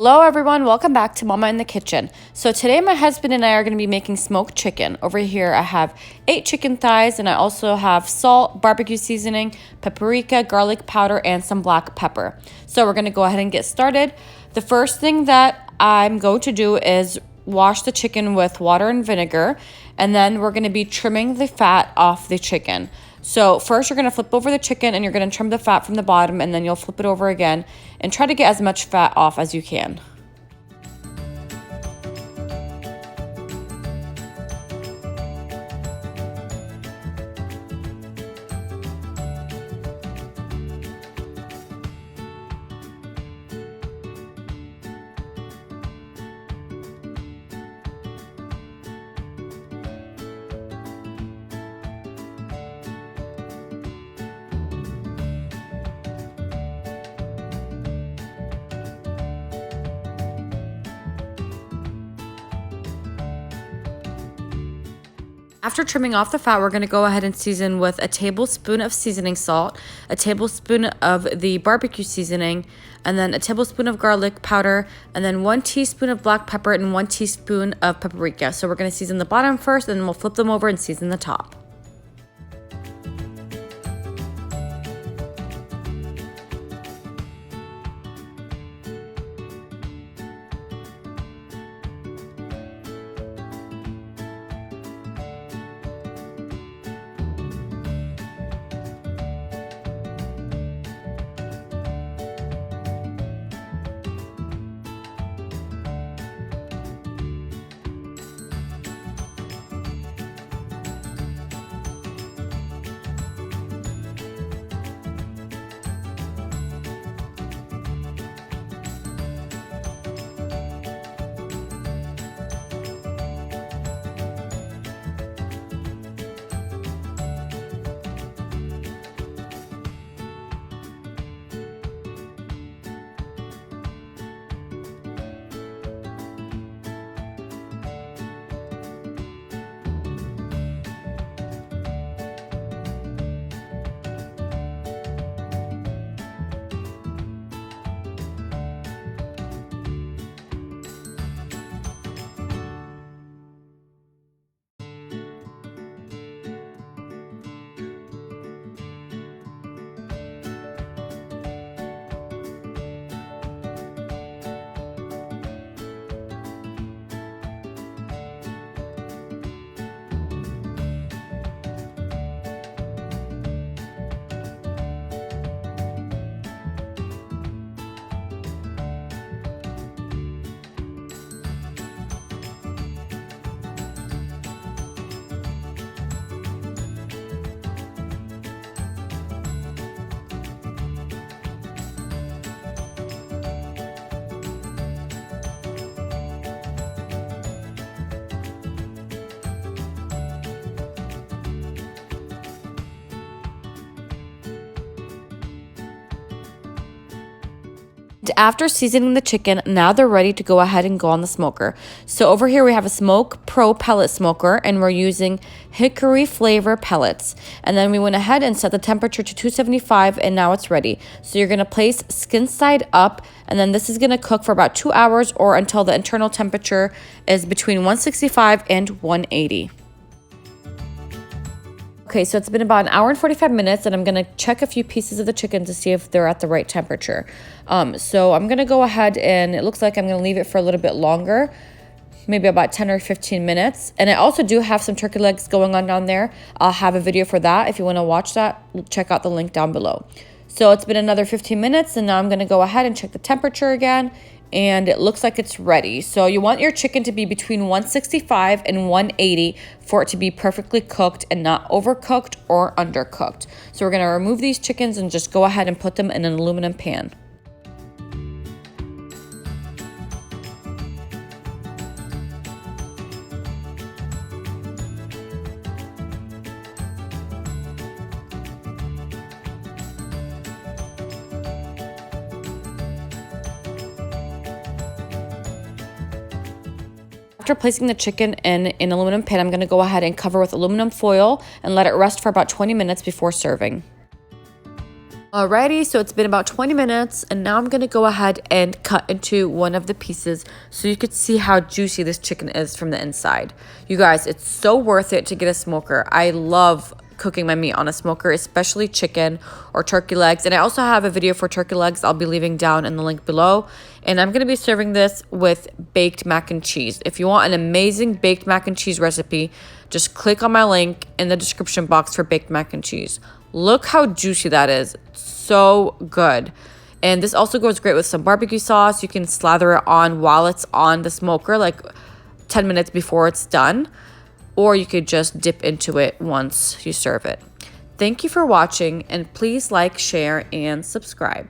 Hello everyone, welcome back to Mama in the Kitchen. So today my husband and I are going to be making smoked chicken. Over here I have 8 chicken thighs and I also have salt, barbecue seasoning, paprika, garlic powder, and some black pepper. So we're going to go ahead and get started. The first thing that I'm going to do is wash the chicken with water and vinegar, and then we're going to be trimming the fat off the chicken. So first you're going to flip over the chicken and you're going to trim the fat from the bottom, and then you'll flip it over again and try to get as much fat off as you can. After trimming off the fat, we're going to go ahead and season with a tablespoon of seasoning salt, a tablespoon of the barbecue seasoning, and then a tablespoon of garlic powder, and then 1 teaspoon of black pepper and 1 teaspoon of paprika. So we're going to season the bottom first, and then we'll flip them over and season the top. After seasoning the chicken, now they're ready to go ahead and go on the smoker. So over here we have a smokepro pellet smoker, and we're using Hickory flavor pellets. And then we went ahead and set the temperature to 275, and now it's ready. So you're going to place skin side up, and then this is going to cook for about 2 hours or until the internal temperature is between 165 and 180. Okay, so it's been about 1 hour and 45 minutes, and I'm going to check a few pieces of the chicken to see if they're at the right temperature. So I'm going to go ahead, and it looks like I'm going to leave it for a little bit longer, maybe about 10 or 15 minutes. And I also do have some turkey legs going on down there. I'll have a video for that. If you want to watch that, check out the link down below. So it's been another 15 minutes, and now I'm going to go ahead and check the temperature again. And it looks like it's ready. So you want your chicken to be between 165 and 180 for it to be perfectly cooked and not overcooked or undercooked. So we're going to remove these chickens and just go ahead and put them in an aluminum pan. After placing the chicken in an aluminum pan, I'm going to go ahead and cover with aluminum foil and let it rest for about 20 minutes before serving. Alrighty, so it's been about 20 minutes and now I'm gonna go ahead and cut into one of the pieces so you could see how juicy this chicken is from the inside. You guys, it's so worth it to get a smoker. I love cooking my meat on a smoker, especially chicken or turkey legs. And I also have a video for turkey legs I'll be leaving down in the link below. And I'm gonna be serving this with baked mac and cheese. If you want an amazing baked mac and cheese recipe, just click on my link in the description box for baked mac and cheese. Look how juicy that is. So good. And this also goes great with some barbecue sauce. You can slather it on while it's on the smoker, like 10 minutes before it's done. Or you could just dip into it once you serve it. Thank you for watching, and please like, share, and subscribe.